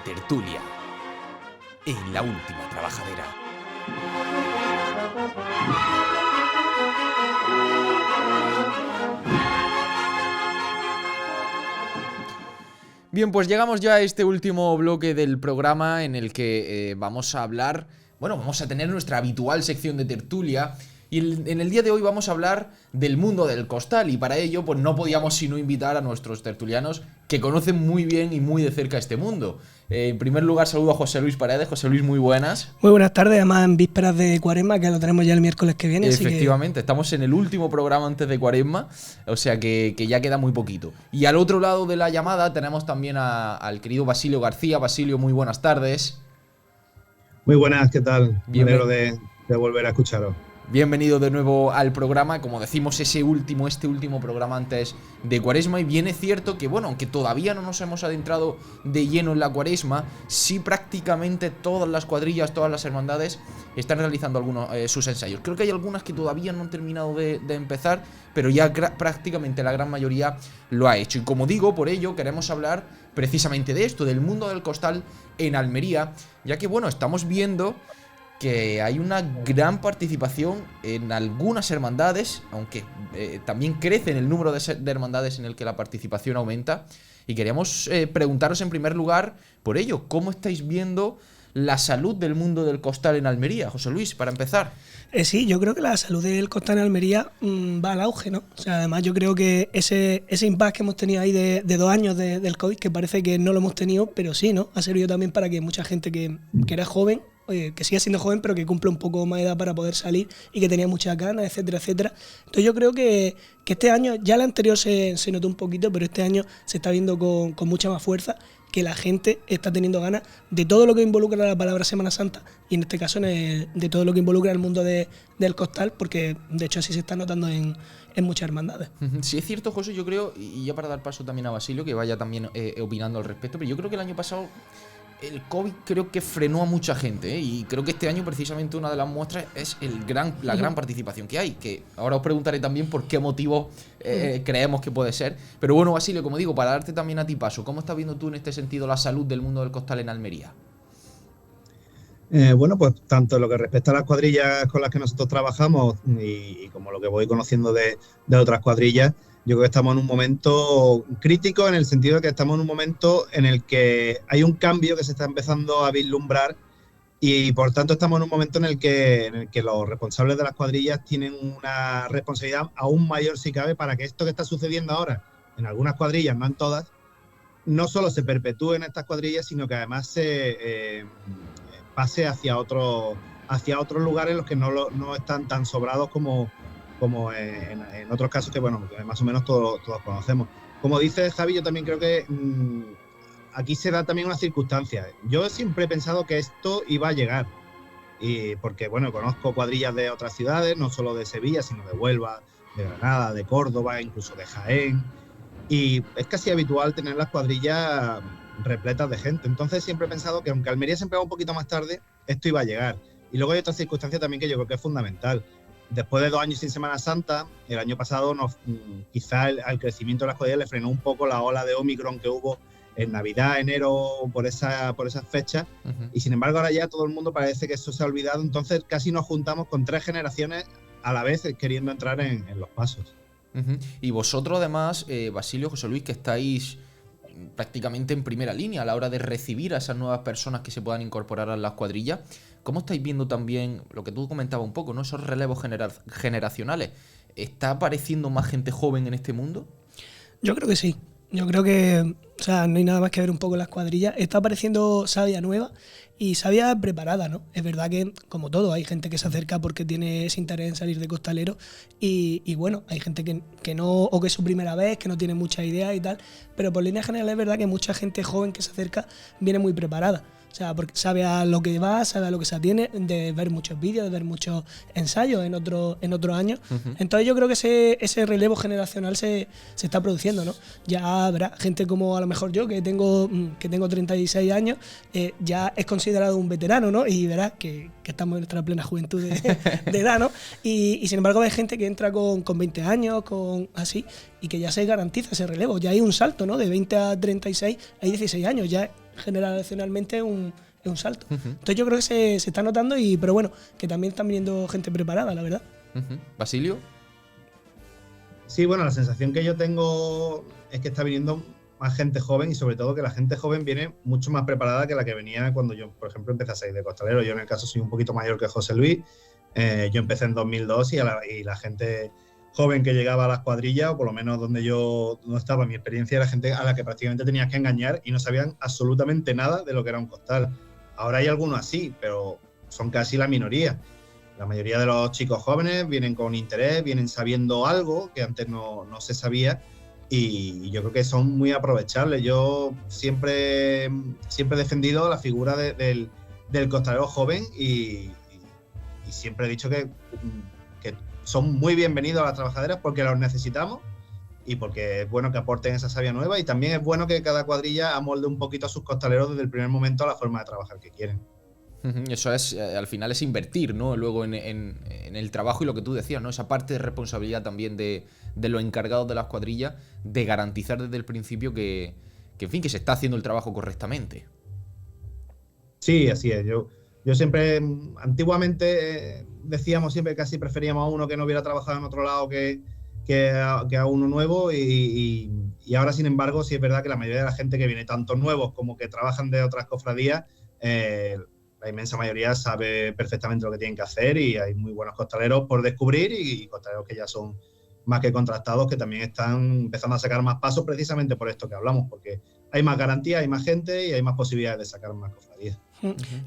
tertulia en La Última Trabajadera. Bien, pues llegamos ya a este último bloque del programa en el que vamos a hablar, vamos a tener nuestra habitual sección de tertulia. Y en el día de hoy vamos a hablar del mundo del costal, y para ello pues no podíamos sino invitar a nuestros tertulianos que conocen muy bien y muy de cerca este mundo. En primer lugar saludo a José Luis Paredes. José Luis, muy buenas. Muy buenas tardes, además en vísperas de Cuaresma, que lo tenemos ya el miércoles que viene. Efectivamente, estamos en el último programa antes de Cuaresma, o sea que ya queda muy poquito. Y al otro lado de la llamada tenemos también al querido Basilio García. Basilio, muy buenas tardes. Muy buenas, ¿qué tal? Bien, me alegro de volver a escucharos. Bienvenido de nuevo al programa, como decimos, este último programa antes de Cuaresma. Y bien es cierto que, aunque todavía no nos hemos adentrado de lleno en la Cuaresma, sí prácticamente todas las cuadrillas, todas las hermandades están realizando sus ensayos. Creo que hay algunas que todavía no han terminado de empezar, pero ya prácticamente la gran mayoría lo ha hecho. Y como digo, por ello queremos hablar precisamente de esto, del mundo del costal en Almería, ya que, estamos viendo que hay una gran participación en algunas hermandades, aunque también crece en el número de hermandades en el que la participación aumenta. Y queríamos preguntaros en primer lugar por ello, ¿cómo estáis viendo la salud del mundo del costal en Almería? José Luis, para empezar. Sí, yo creo que la salud del costal en Almería va al auge, ¿no? O sea, además yo creo que ese impasse que hemos tenido ahí de 2 años del COVID, que parece que no lo hemos tenido, pero sí, ¿no? Ha servido también para que mucha gente que era joven, que sigue siendo joven, pero que cumple un poco más de edad para poder salir y que tenía muchas ganas, etcétera, etcétera. Entonces yo creo que este año, ya el anterior se notó un poquito, pero este año se está viendo con mucha más fuerza que la gente está teniendo ganas de todo lo que involucra la palabra Semana Santa, y en este caso de todo lo que involucra el mundo del costal, porque de hecho así se está notando en muchas hermandades. Sí, es cierto, José, yo creo, y ya para dar paso también a Basilio, que vaya también opinando al respecto, pero yo creo que el año pasado el COVID creo que frenó a mucha gente, y creo que este año precisamente una de las muestras es la gran participación que hay, que ahora os preguntaré también por qué motivo creemos que puede ser. Pero Basilio, como digo, para darte también a ti paso, ¿cómo estás viendo tú en este sentido la salud del mundo del costal en Almería? Pues tanto en lo que respecta a las cuadrillas con las que nosotros trabajamos y como lo que voy conociendo de otras cuadrillas, yo creo que estamos en un momento crítico, en el sentido de que estamos en un momento en el que hay un cambio que se está empezando a vislumbrar, y por tanto estamos en un momento en el que los responsables de las cuadrillas tienen una responsabilidad aún mayor, si cabe, para que esto que está sucediendo ahora en algunas cuadrillas, no en todas, no solo se perpetúe en estas cuadrillas, sino que además se pase hacia otros lugares en los que no están tan sobrados como en otros casos que más o menos todos conocemos. Como dice Javi, yo también creo que aquí se da también una circunstancia. Yo siempre he pensado que esto iba a llegar, y porque conozco cuadrillas de otras ciudades, no solo de Sevilla, sino de Huelva, de Granada, de Córdoba, incluso de Jaén, y es casi habitual tener las cuadrillas repletas de gente. Entonces siempre he pensado que aunque Almería siempre va un poquito más tarde, esto iba a llegar. Y luego hay otra circunstancia también que yo creo que es fundamental. Después de 2 años sin Semana Santa, el año pasado quizá al crecimiento de las cuadrillas le frenó un poco la ola de Omicron que hubo en Navidad, enero, por esas fechas. Uh-huh. Y sin embargo ahora ya todo el mundo parece que eso se ha olvidado, entonces casi nos juntamos con 3 generaciones a la vez queriendo entrar en los pasos. Uh-huh. Y vosotros además, Basilio, José Luis, que estáis prácticamente en primera línea a la hora de recibir a esas nuevas personas que se puedan incorporar a las cuadrillas, ¿cómo estáis viendo también lo que tú comentabas un poco, ¿no? Esos relevos generacionales? ¿Está apareciendo más gente joven en este mundo? Yo creo que sí. Yo creo que no hay nada más que ver un poco las cuadrillas. Está apareciendo savia nueva y savia preparada, ¿no? Es verdad que, como todo, hay gente que se acerca porque tiene ese interés en salir de costalero y hay gente que no, o que es su primera vez, que no tiene mucha idea y tal, pero por línea general es verdad que mucha gente joven que se acerca viene muy preparada. O sea, porque sabe a lo que va, sabe a lo que se atiene, de ver muchos vídeos, de ver muchos ensayos en otros años. Uh-huh. Entonces yo creo que ese relevo generacional se está produciendo, ¿no? Ya habrá gente como a lo mejor yo, que tengo 36 años, ya es considerado un veterano, ¿no? Y verás que estamos en nuestra plena juventud de edad, ¿no? Y sin embargo hay gente que entra con 20 años, con así, y que ya se garantiza ese relevo. Ya hay un salto, ¿no? De 20 a 36 hay 16 años, ya generacionalmente es un salto. Entonces yo creo que se está notando, pero bueno, que también están viniendo gente preparada, la verdad. ¿Basilio? Sí, bueno, la sensación que yo tengo es que está viniendo más gente joven y sobre todo que la gente joven viene mucho más preparada que la que venía cuando yo, por ejemplo, empecé a salir de costalero. Yo en el caso soy un poquito mayor que José Luis. Yo empecé en 2002 y la gente joven que llegaba a las cuadrillas, o por lo menos donde yo no estaba, mi experiencia era gente a la que prácticamente tenías que engañar y no sabían absolutamente nada de lo que era un costal. Ahora hay algunos así, pero son casi la minoría. La mayoría de los chicos jóvenes vienen con interés, vienen sabiendo algo que antes no se sabía, y yo creo que son muy aprovechables. Yo siempre he defendido la figura del costalero joven y siempre he dicho que son muy bienvenidos a las trabajaderas porque los necesitamos y porque es bueno que aporten esa savia nueva, y también es bueno que cada cuadrilla amolde un poquito a sus costaleros desde el primer momento a la forma de trabajar que quieren. Eso es, al final es invertir, ¿no? Luego en el trabajo, y lo que tú decías, ¿no? Esa parte de responsabilidad también de los encargados de las cuadrillas, de garantizar desde el principio que en fin, que se está haciendo el trabajo correctamente. Sí, así es. Yo siempre, antiguamente decíamos siempre que casi preferíamos a uno que no hubiera trabajado en otro lado que a uno nuevo, y ahora, sin embargo, sí es verdad que la mayoría de la gente que viene, tanto nuevos como que trabajan de otras cofradías, la inmensa mayoría sabe perfectamente lo que tienen que hacer, y hay muy buenos costaleros por descubrir y costaleros que ya son más que contrastados, que también están empezando a sacar más pasos precisamente por esto que hablamos, porque hay más garantía, hay más gente y hay más posibilidades de sacar más cofradías.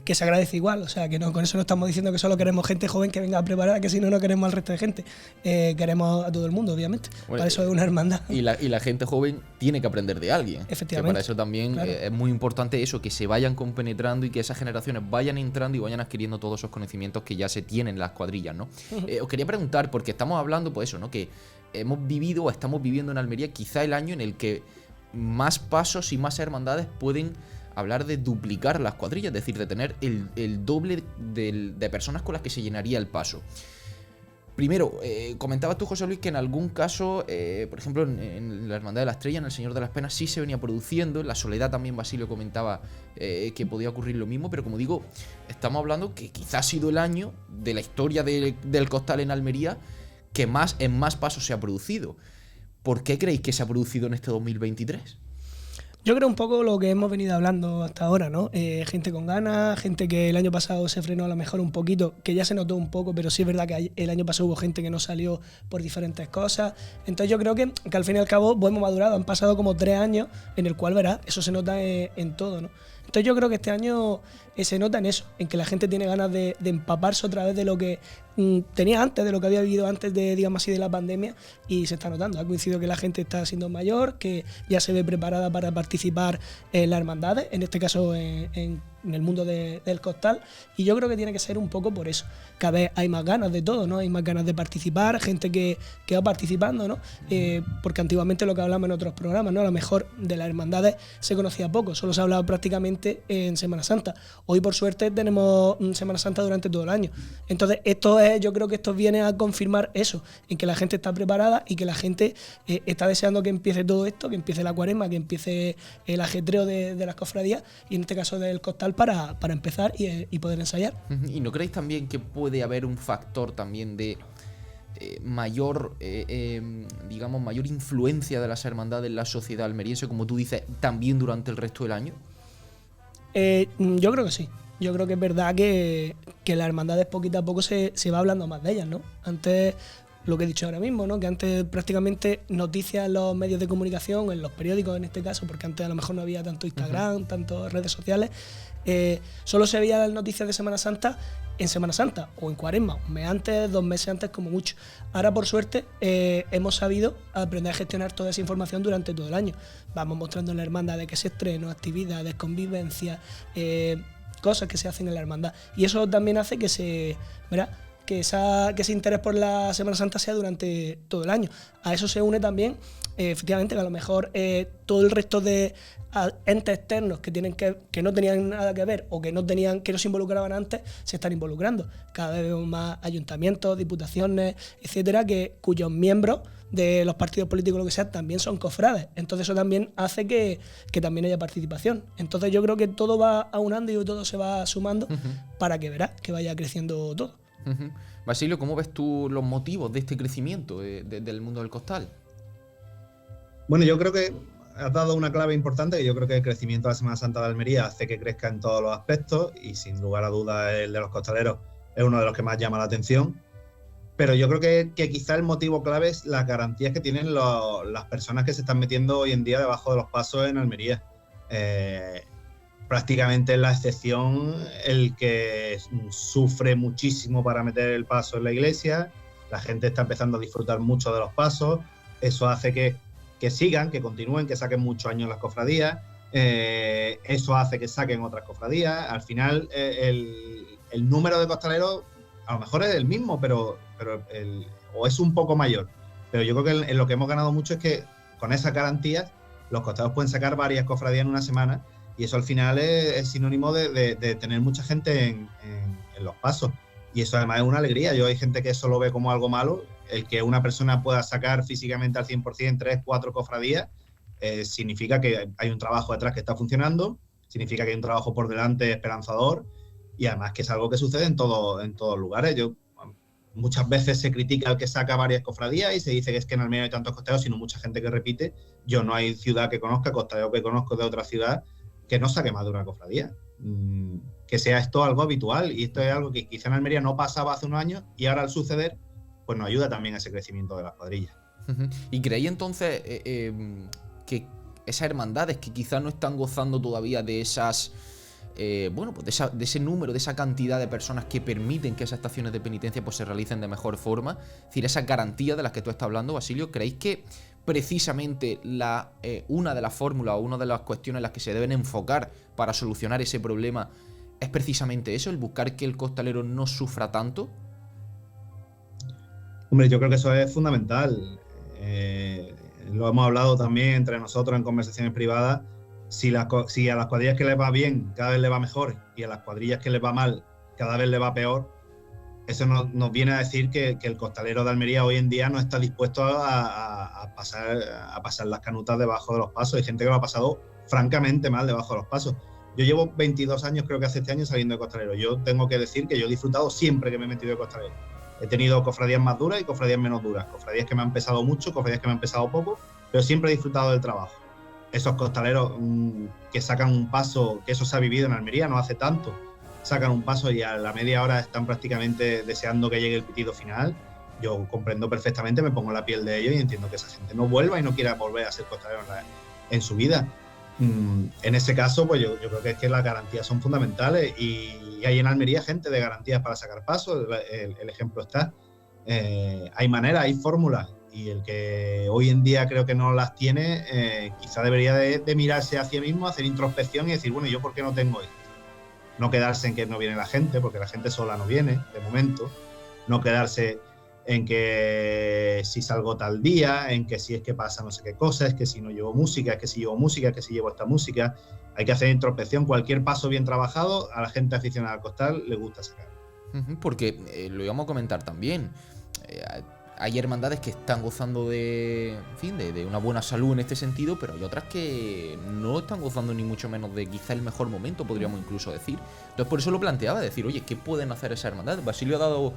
Que se agradece igual, o sea, que no, con eso no estamos diciendo que solo queremos gente joven que venga a preparar, que si no, no queremos al resto de gente. Queremos a todo el mundo, obviamente. Bueno, para eso es una hermandad. Y la gente joven tiene que aprender de alguien. Efectivamente. Que para eso también, claro, es muy importante eso, que se vayan compenetrando y que esas generaciones vayan entrando y vayan adquiriendo todos esos conocimientos que ya se tienen en las cuadrillas, ¿no? Os quería preguntar, porque estamos hablando, pues eso, ¿no? Que hemos vivido o estamos viviendo en Almería quizá el año en el que más pasos y más hermandades pueden hablar de duplicar las cuadrillas, es decir, de tener el doble de personas con las que se llenaría el paso. Primero, comentabas tú, José Luis, que en algún caso, por ejemplo, en la Hermandad de la Estrella, en el Señor de las Penas, sí se venía produciendo. En la Soledad también Basilio comentaba que podía ocurrir lo mismo, pero como digo, estamos hablando que quizás ha sido el año de la historia del costal en Almería que en más pasos se ha producido. ¿Por qué creéis que se ha producido en este 2023? Yo creo un poco lo que hemos venido hablando hasta ahora, ¿no? Gente con ganas, gente que el año pasado se frenó a lo mejor un poquito, que ya se notó un poco, pero sí es verdad que el año pasado hubo gente que no salió por diferentes cosas. Entonces yo creo que al fin y al cabo hemos madurado, han pasado como 3 años en el cual, verás, eso se nota en todo, ¿no? Entonces yo creo que este año se nota en eso, en que la gente tiene ganas de empaparse otra vez de lo que tenía antes, de lo que había vivido antes de, digamos así, de la pandemia, y se está notando. Ha coincidido que la gente está siendo mayor, que ya se ve preparada para participar en las hermandades, en este caso en el mundo del costal, y yo creo que tiene que ser un poco por eso. Cada vez hay más ganas de todo, ¿no? Hay más ganas de participar, gente que va participando, ¿no? Porque antiguamente, lo que hablamos en otros programas, ¿no? A lo mejor de las hermandades se conocía poco, solo se hablaba prácticamente en Semana Santa. Hoy, por suerte, tenemos Semana Santa durante todo el año. Entonces, yo creo que esto viene a confirmar eso, en que la gente está preparada y que la gente está deseando que empiece todo esto, que empiece la cuaresma, que empiece el ajetreo de las cofradías, y en este caso del costal, para empezar y poder ensayar. ¿Y no creéis también que puede haber un factor también de mayor influencia de las hermandades en la sociedad almeriense, como tú dices, también durante el resto del año? Yo creo que sí. Yo creo que es verdad que las hermandades poquito a poco se va hablando más de ellas, ¿no? Antes, lo que he dicho ahora mismo, ¿no? Que antes prácticamente noticias en los medios de comunicación, en los periódicos en este caso, porque antes a lo mejor no había tanto Instagram, tantas redes sociales, solo se veían las noticias de Semana Santa en Semana Santa o en Cuaresma, un mes antes, 2 meses antes como mucho. Ahora, por suerte, hemos sabido aprender a gestionar toda esa información durante todo el año. Vamos mostrando en la hermandad de que se estrenos, actividades, convivencia, cosas que se hacen en la hermandad, y eso también hace que que ese interés por la Semana Santa sea durante todo el año. A eso se une también, efectivamente, que a lo mejor todo el resto de entes externos que no tenían nada que ver o que no se involucraban antes, se están involucrando. Cada vez vemos más ayuntamientos, diputaciones, etcétera, cuyos miembros de los partidos políticos, lo que sea, también son cofrades. Entonces eso también hace que también haya participación. Entonces yo creo que todo va aunando y todo se va sumando para que verás que vaya creciendo todo. Basilio, ¿cómo ves tú los motivos de este crecimiento del mundo del costal? Bueno, yo creo que has dado una clave importante, que yo creo que el crecimiento de la Semana Santa de Almería hace que crezca en todos los aspectos y sin lugar a dudas el de los costaleros es uno de los que más llama la atención. Pero yo creo que quizá el motivo clave es las garantías que tienen las personas que se están metiendo hoy en día debajo de los pasos en Almería. Prácticamente es la excepción el que sufre muchísimo para meter el paso en la iglesia. La gente está empezando a disfrutar mucho de los pasos. Eso hace que sigan, que continúen, que saquen muchos años las cofradías. Eso hace que saquen otras cofradías. Al final, el número de costaleros a lo mejor es el mismo, o es un poco mayor. Pero yo creo que en lo que hemos ganado mucho es que con esas garantías los costaleros pueden sacar varias cofradías en una semana y eso al final es sinónimo de tener mucha gente en los pasos. Y eso además es una alegría. Hay gente que eso lo ve como algo malo. El que una persona pueda sacar físicamente al 100% 3, 4 cofradías significa que hay un trabajo detrás que está funcionando, significa que hay un trabajo por delante esperanzador y además que es algo que sucede en todos lugares. Muchas veces se critica al que saca varias cofradías y se dice que es que en Almería no hay tantos costaleros, sino mucha gente que repite. Yo no hay ciudad que conozca, costalero que conozco de otra ciudad, que no saque más de una cofradía. Que sea esto algo habitual y esto es algo que quizá en Almería no pasaba hace unos años y ahora al suceder pues nos ayuda también a ese crecimiento de las cuadrillas. ¿Y creéis entonces que esas hermandades que quizás no están gozando todavía de esas pues de ese número, de esa cantidad de personas que permiten que esas estaciones de penitencia pues se realicen de mejor forma, es decir, esas garantías de las que tú estás hablando, Basilio, ¿creéis que precisamente una de las fórmulas o una de las cuestiones en las que se deben enfocar para solucionar ese problema es precisamente eso, el buscar que el costalero no sufra tanto? Hombre, yo creo que eso es fundamental. Lo hemos hablado también entre nosotros en conversaciones privadas. Si a las cuadrillas que les va bien cada vez les va mejor y a las cuadrillas que les va mal cada vez les va peor, eso nos viene a decir que el costalero de Almería hoy en día no está dispuesto a pasar las canutas debajo de los pasos. Hay gente que lo ha pasado francamente mal debajo de los pasos. Yo llevo 22 años, creo que hace este año, saliendo de costalero. Yo tengo que decir que yo he disfrutado siempre que me he metido de costalero. He tenido cofradías más duras y cofradías menos duras. Cofradías que me han pesado mucho, cofradías que me han pesado poco, pero siempre he disfrutado del trabajo. Esos costaleros que sacan un paso, que eso se ha vivido en Almería no hace tanto, sacan un paso y a la media hora están prácticamente deseando que llegue el pitido final. Yo comprendo perfectamente, me pongo en la piel de ellos y entiendo que esa gente no vuelva y no quiera volver a ser costalero en su vida. En ese caso, pues yo creo que es que las garantías son fundamentales y hay en Almería gente de garantías para sacar pasos. El ejemplo está. Hay maneras, hay fórmulas. Y el que hoy en día creo que no las tiene, quizá debería de mirarse hacia mismo, hacer introspección y decir, bueno, ¿yo por qué no tengo esto? No quedarse en que no viene la gente, porque la gente sola no viene, de momento. No quedarse en que si salgo tal día, en que si es que pasa no sé qué cosa, es que si no llevo música, es que si llevo música, es que si llevo esta música. Hay que hacer introspección. Cualquier paso bien trabajado, a la gente aficionada al costal le gusta sacar. Porque lo íbamos a comentar también. Hay hermandades que están gozando de una buena salud en este sentido, pero hay otras que no están gozando ni mucho menos de quizá el mejor momento, podríamos incluso decir. Entonces por eso lo planteaba, decir, oye, ¿qué pueden hacer esas hermandades? Basilio ha dado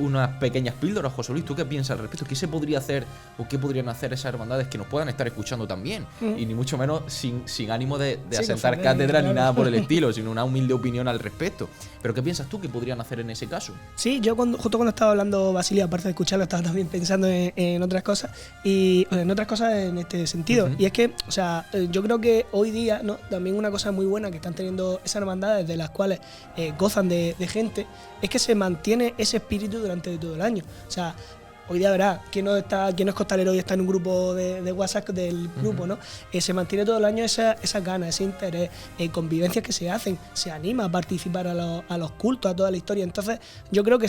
unas pequeñas píldoras. José Luis, ¿tú qué piensas al respecto? ¿Qué se podría hacer o qué podrían hacer esas hermandades que nos puedan estar escuchando también? Y ni mucho menos sin ánimo de asentar cátedra ni nada por el estilo, sino una humilde opinión al respecto. ¿Pero qué piensas tú que podrían hacer en ese caso? Sí, yo justo cuando estaba hablando Basilio, aparte de escucharlo, estaba también pensando en otras cosas en este sentido. Y es que, o sea, yo creo que hoy día, ¿no? También una cosa muy buena que están teniendo esas hermandades de las cuales gozan de gente es que se mantiene ese espíritu durante todo el año. O sea, hoy día verás, quién no es costalero y está en un grupo de WhatsApp del grupo, ¿no? Se mantiene todo el año esa ganas, ese interés, convivencias que se hacen, se anima a participar a los cultos, a toda la historia. Entonces, yo creo que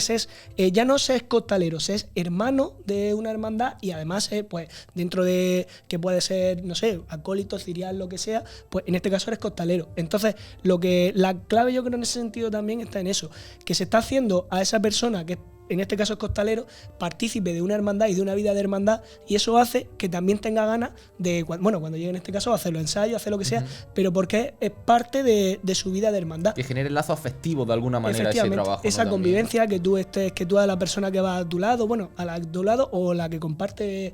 ya no se es costalero, se es hermano de una hermandad y además, pues, dentro de que puede ser, no sé, acólito, cirial, lo que sea, pues en este caso eres costalero. Entonces, la clave yo creo en ese sentido también está en eso, que se está haciendo a esa persona que en este caso es costalero, partícipe de una hermandad y de una vida de hermandad, y eso hace que también tenga ganas de, bueno, cuando llegue en este caso, hacer los ensayos, hacer lo que sea, pero porque es parte de su vida de hermandad. Que genere lazo afectivo de alguna manera ese trabajo. Esa ¿no? convivencia, que tú a la persona que va a tu lado, bueno, a la de tu lado, o la que comparte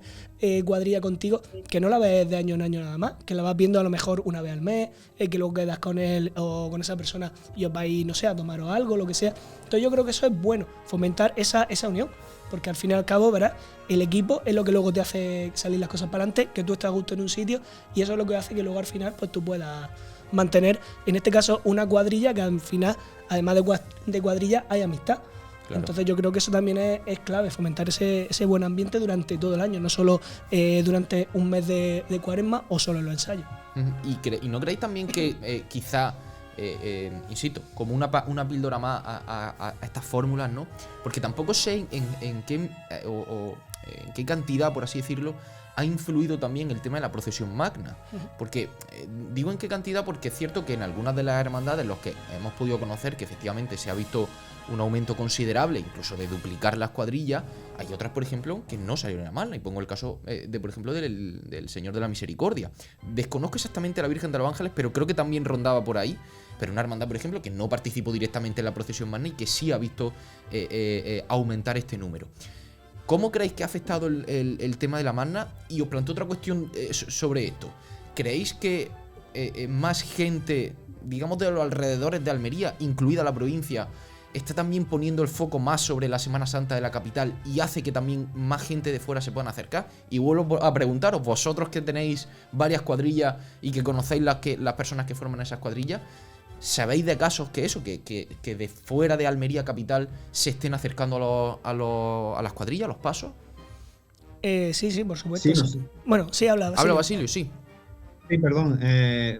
cuadrilla contigo, que no la ves de año en año nada más, que la vas viendo a lo mejor una vez al mes, que luego quedas con él o con esa persona y os vais, no sé, a tomaros algo, lo que sea. Entonces yo creo que eso es bueno, fomentar esa unión, porque al fin y al cabo, verás, el equipo es lo que luego te hace salir las cosas para adelante, que tú estés a gusto en un sitio, y eso es lo que hace que luego al final pues tú puedas mantener, en este caso, una cuadrilla que al final, además de cuadrilla, hay amistad. Claro. Entonces yo creo que eso también es clave, fomentar ese buen ambiente durante todo el año, no solo durante un mes de Cuaresma o solo en los ensayos. ¿Y no creéis también que quizá, insisto, como una píldora más a estas fórmulas, ¿no? Porque tampoco sé en qué cantidad, por así decirlo, ha influido también el tema de la procesión magna. Porque digo en qué cantidad porque es cierto que en algunas de las hermandades, los que hemos podido conocer, que efectivamente se ha visto un aumento considerable, incluso de duplicar las cuadrillas, hay otras, por ejemplo, que no salieron a magna. Y pongo el caso, por ejemplo, del Señor de la Misericordia. Desconozco exactamente a la Virgen de los Ángeles, pero creo que también rondaba por ahí. Pero una hermandad, por ejemplo, que no participó directamente en la procesión magna y que sí ha visto aumentar este número. ¿Cómo creéis que ha afectado el tema de la magna? Y os planteo otra cuestión sobre esto. ¿Creéis que más gente, digamos de los alrededores de Almería, incluida la provincia, está también poniendo el foco más sobre la Semana Santa de la capital y hace que también más gente de fuera se puedan acercar? Y vuelvo a preguntaros, vosotros que tenéis varias cuadrillas y que conocéis las personas que forman esas cuadrillas, ¿sabéis de casos que de fuera de Almería capital se estén acercando a las cuadrillas, a los pasos? Sí, por supuesto. Sí, no sé. Bueno, sí, habla Basilio, sí. Sí, perdón.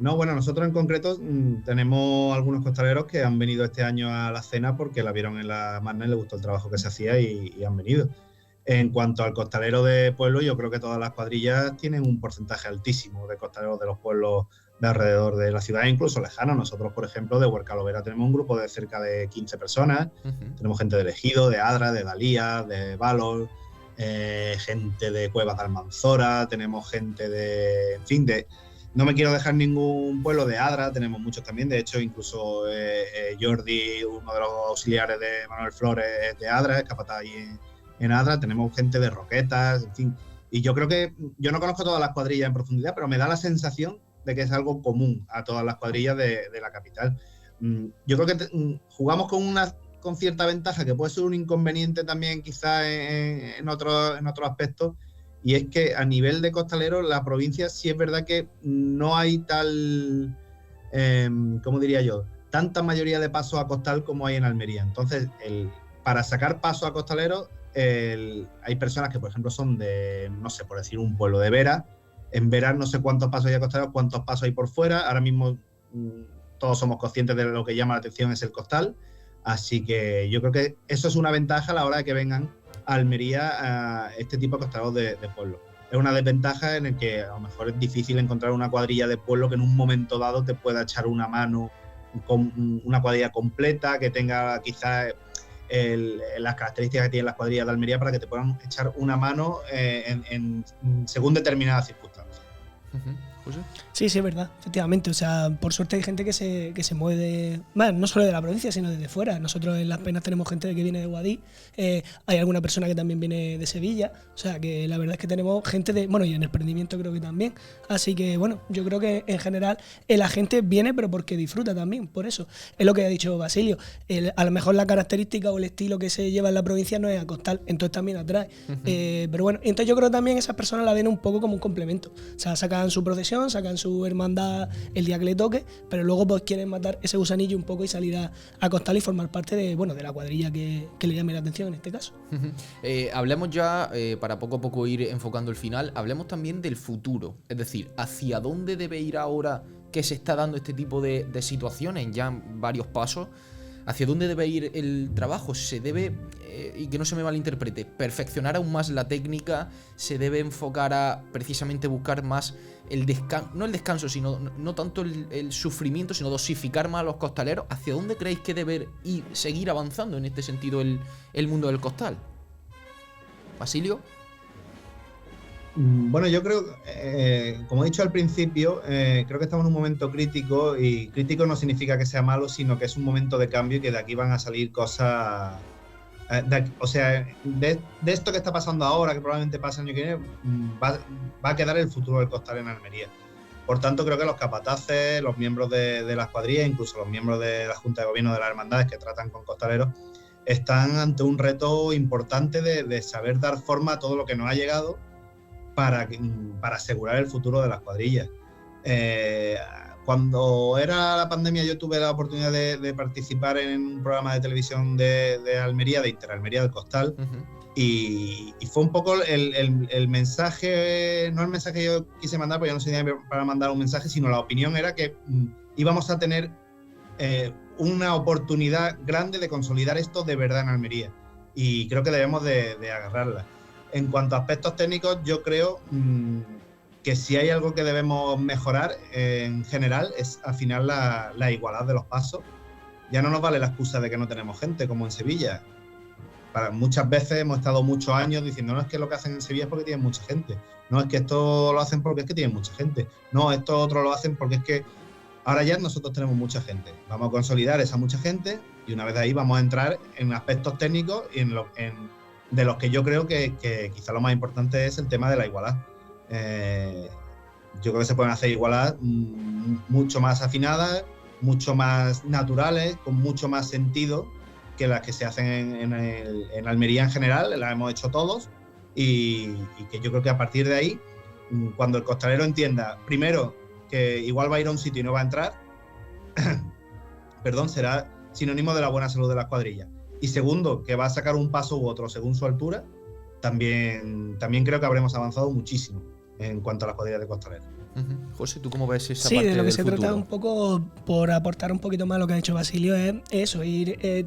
Nosotros en concreto tenemos algunos costaleros que han venido este año a la cena porque la vieron en la magna y les gustó el trabajo que se hacía y han venido. En cuanto al costalero de pueblo, yo creo que todas las cuadrillas tienen un porcentaje altísimo de costaleros de los pueblos de alrededor de la ciudad, incluso lejanos. Nosotros, por ejemplo, de Huercalovera tenemos un grupo de cerca de 15 personas. Tenemos gente de Ejido, de Adra, de Dalía, de Valor, gente de Cuevas de Almanzora, tenemos gente no me quiero dejar ningún pueblo de Adra, tenemos muchos también. De hecho, incluso Jordi, uno de los auxiliares de Manuel Flores, es de Adra, es capataz ahí en Adra. Tenemos gente de Roquetas, en fin. Y yo creo que, yo no conozco todas las cuadrillas en profundidad, pero me da la sensación de que es algo común a todas las cuadrillas de la capital. Yo creo que jugamos con cierta ventaja, que puede ser un inconveniente también quizás en otros aspectos, y es que a nivel de costaleros, la provincia sí es verdad que no hay ¿cómo diría yo? Tanta mayoría de pasos a costal como hay en Almería. Entonces, para sacar pasos a costaleros, hay personas que, por ejemplo, son de, no sé, por decir un pueblo de Vera. En Vera no sé cuántos pasos hay a costaleros, cuántos pasos hay por fuera. Ahora mismo todos somos conscientes de lo que llama la atención es el costal. Así que yo creo que eso es una ventaja a la hora de que vengan a Almería a este tipo de costaleros de pueblo. Es una desventaja en el que a lo mejor es difícil encontrar una cuadrilla de pueblo que en un momento dado te pueda echar una mano con una cuadrilla completa, que tenga quizás las características que tienen las cuadrillas de Almería para que te puedan echar una mano según determinadas circunstancias. ¿José? Sí, es verdad, efectivamente. O sea, por suerte hay gente que se mueve no solo de la provincia, sino desde fuera. Nosotros en Las Penas tenemos gente que viene de Guadix, hay alguna persona que también viene de Sevilla. O sea, que la verdad es que tenemos gente y en el emprendimiento creo que también. Así que, bueno, yo creo que en general la gente viene, pero porque disfruta también, por eso. Es lo que ha dicho Basilio. A lo mejor la característica o el estilo que se lleva en la provincia no es a costal, entonces también atrae. Pero bueno, entonces yo creo que también esas personas la ven un poco como un complemento. O sea, sacan sacan su procesión, sacan su hermandad el día que le toque, pero luego pues quieren matar ese gusanillo un poco y salir a costal y formar parte de la cuadrilla que le llame la atención en este caso. Hablemos ya, para poco a poco ir enfocando el final, hablemos también del futuro, es decir, hacia dónde debe ir ahora que se está dando este tipo de situaciones, ya en varios pasos. ¿Hacia dónde debe ir el trabajo? Se debe, y que no se me malinterprete, perfeccionar aún más la técnica, se debe enfocar a precisamente buscar más el descanso, no el descanso, sino no tanto el sufrimiento, sino dosificar más a los costaleros. ¿Hacia dónde creéis que debe ir, seguir avanzando en este sentido el mundo del costal? ¿Basilio? Bueno, yo creo, como he dicho al principio, creo que estamos en un momento crítico, y crítico no significa que sea malo, sino que es un momento de cambio y que de aquí van a salir cosas. O sea, de esto que está pasando ahora, que probablemente pase el año que viene, va a quedar el futuro del costal en Almería. Por tanto, creo que los capataces, los miembros de las cuadrillas, incluso los miembros de la Junta de Gobierno de las hermandades que tratan con costaleros, están ante un reto importante de saber dar forma a todo lo que nos ha llegado para asegurar el futuro de las cuadrillas. Cuando era la pandemia, yo tuve la oportunidad de participar en un programa de televisión de Almería, de Interalmería del Costal, y fue un poco el mensaje, no el mensaje que yo quise mandar, porque yo no soy nadie para mandar un mensaje, sino la opinión era que íbamos a tener una oportunidad grande de consolidar esto de verdad en Almería, y creo que debemos de agarrarla. En cuanto a aspectos técnicos, yo creo que si hay algo que debemos mejorar en general es afinar la igualdad de los pasos. Ya no nos vale la excusa de que no tenemos gente, como en Sevilla. Muchas veces hemos estado muchos años diciendo, no, es que lo que hacen en Sevilla es porque tienen mucha gente. No, es que esto lo hacen porque es que tienen mucha gente. No, esto otro lo hacen porque es que ahora ya nosotros tenemos mucha gente. Vamos a consolidar esa mucha gente y una vez de ahí vamos a entrar en aspectos técnicos y de los que yo creo que quizá lo más importante es el tema de la igualdad. Yo creo que se pueden hacer igualadas mucho más afinadas, mucho más naturales, con mucho más sentido que las que se hacen en Almería en general. Las hemos hecho todos, y que yo creo que a partir de ahí, cuando el costalero entienda, primero, que igual va a ir a un sitio y no va a entrar, perdón, será sinónimo de la buena salud de las cuadrillas. Y segundo, que va a sacar un paso u otro según su altura, también creo que habremos avanzado muchísimo en cuanto a las cuadrillas de costaleros. José, ¿tú cómo ves esa parte del futuro? Sí, de lo que se futuro? trata un poco, por aportar un poquito más a lo que ha dicho Basilio, es eso,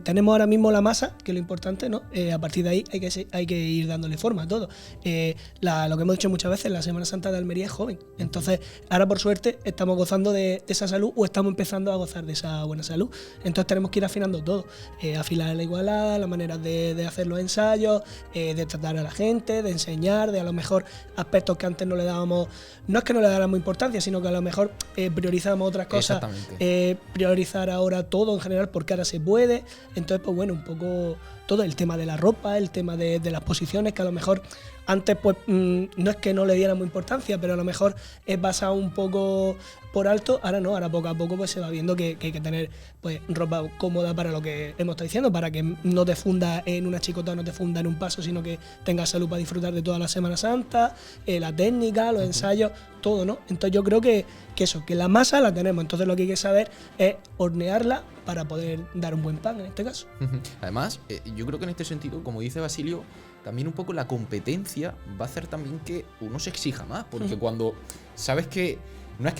tenemos ahora mismo la masa, que es lo importante, ¿no? A partir de ahí hay que ir dándole forma a todo. Lo que hemos dicho muchas veces, la Semana Santa de Almería es joven, entonces ahora por suerte estamos gozando de esa salud, o estamos empezando a gozar de esa buena salud, entonces tenemos que ir afinando todo, afilar la igualdad, la manera de hacer los ensayos, de tratar a la gente, de enseñar, de a lo mejor aspectos que antes no le dábamos, no es que no le dáramos importancia, sino que a lo mejor priorizamos otras cosas, priorizar ahora todo en general porque ahora se puede. Entonces, pues bueno, un poco todo el tema de la ropa, el tema de las posiciones, que a lo mejor antes pues no es que no le diéramos importancia, pero a lo mejor es basado un poco por alto. Ahora no, ahora poco a poco pues se va viendo que hay que tener pues ropa cómoda para lo que hemos estado diciendo, para que no te funda en una chicota, no te funda en un paso, sino que tengas salud para disfrutar de toda la Semana Santa, la técnica, los ensayos, todo, ¿no? Entonces yo creo que eso, que la masa la tenemos, entonces lo que hay que saber es hornearla para poder dar un buen pan en este caso. Además, yo creo que en este sentido, como dice Basilio, también un poco la competencia va a hacer también que uno se exija más, porque cuando sabes que no es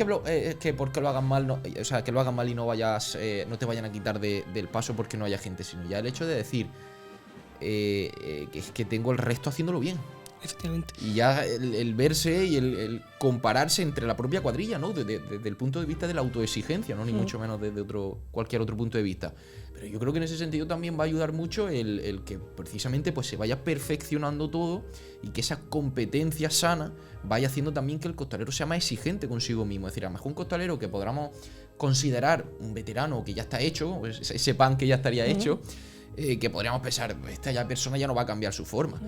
que porque lo hagan mal, no, o sea, que lo hagan mal y no vayas, no te vayan a quitar del paso porque no haya gente, sino ya el hecho de decir que tengo el resto haciéndolo bien. Efectivamente. Y ya el verse y el compararse entre la propia cuadrilla, ¿no? Desde el punto de vista de la autoexigencia, ¿no? Ni mucho menos desde cualquier otro punto de vista. Pero yo creo que en ese sentido también va a ayudar mucho el que precisamente pues se vaya perfeccionando todo y que esa competencia sana vaya haciendo también que el costalero sea más exigente consigo mismo. Es decir, a lo mejor un costalero que podamos considerar un veterano que ya está hecho, ese pan que ya estaría hecho, que podríamos pensar, esta persona ya no va a cambiar su forma.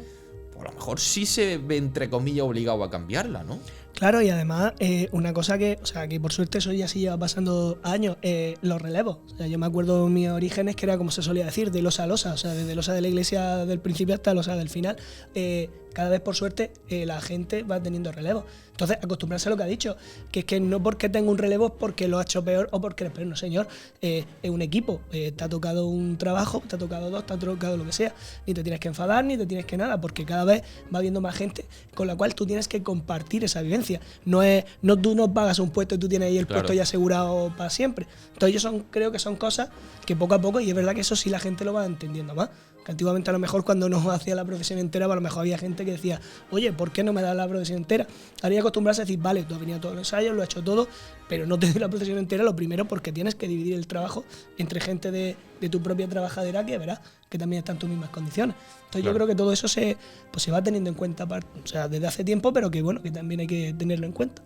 A lo mejor sí se ve, entre comillas, obligado a cambiarla, ¿no? Claro, y además, una cosa que por suerte eso ya sí lleva pasando años, los relevos. O sea, yo me acuerdo de mis orígenes que era como se solía decir, de losa a losa, o sea, desde losa de la iglesia del principio hasta losa del final. cada vez por suerte la gente va teniendo relevo. Entonces, acostumbrarse a lo que ha dicho, que es que no porque tenga un relevo es porque lo ha hecho peor o porque eres peor, no señor, es un equipo, te ha tocado un trabajo, te ha tocado dos, te ha tocado lo que sea, ni te tienes que enfadar, ni te tienes que nada, porque cada vez va habiendo más gente con la cual tú tienes que compartir esa vivencia. No tú no pagas un puesto y tú tienes ahí el puesto ya asegurado para siempre. Entonces yo creo que son cosas que poco a poco, y es verdad que eso sí la gente lo va entendiendo más. Que antiguamente a lo mejor cuando no hacía la profesión entera, a lo mejor había gente que decía, oye, ¿por qué no me das la profesión entera? Habría que acostumbrarse a decir, vale, tú has venido a todos los ensayos, lo has hecho todo, pero no te doy la profesión entera, lo primero porque tienes que dividir el trabajo entre gente de tu propia trabajadera que verás que también está en tus mismas condiciones. Entonces yo creo que todo eso se va teniendo en cuenta, o sea, desde hace tiempo, pero que bueno, que también hay que tenerlo en cuenta.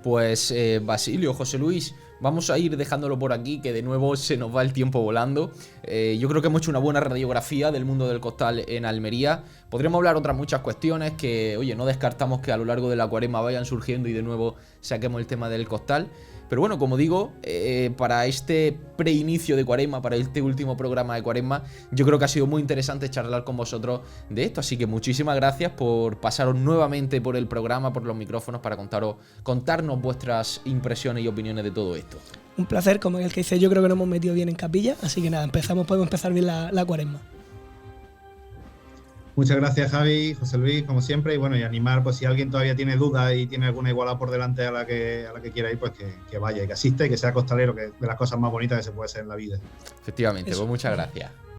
Pues Basilio, José Luis, vamos a ir dejándolo por aquí, que de nuevo se nos va el tiempo volando. Yo creo que hemos hecho una buena radiografía del mundo del costal en Almería. Podríamos hablar otras muchas cuestiones que, oye, no descartamos que a lo largo de la cuaresma vayan surgiendo y de nuevo saquemos el tema del costal. Pero bueno, como digo, para este preinicio de cuaresma, para este último programa de cuaresma, yo creo que ha sido muy interesante charlar con vosotros de esto. Así que muchísimas gracias por pasaros nuevamente por el programa, por los micrófonos, para contarnos vuestras impresiones y opiniones de todo esto. Un placer, como el que dice, yo creo que nos hemos metido bien en capilla. Así que nada, podemos empezar bien la cuaresma. Muchas gracias, Javi, José Luis, como siempre, y bueno, y animar, pues si alguien todavía tiene dudas y tiene alguna igualdad por delante a la que quiera ir, pues que vaya y que asista y que sea costalero, que es de las cosas más bonitas que se puede hacer en la vida. Efectivamente, pues muchas gracias.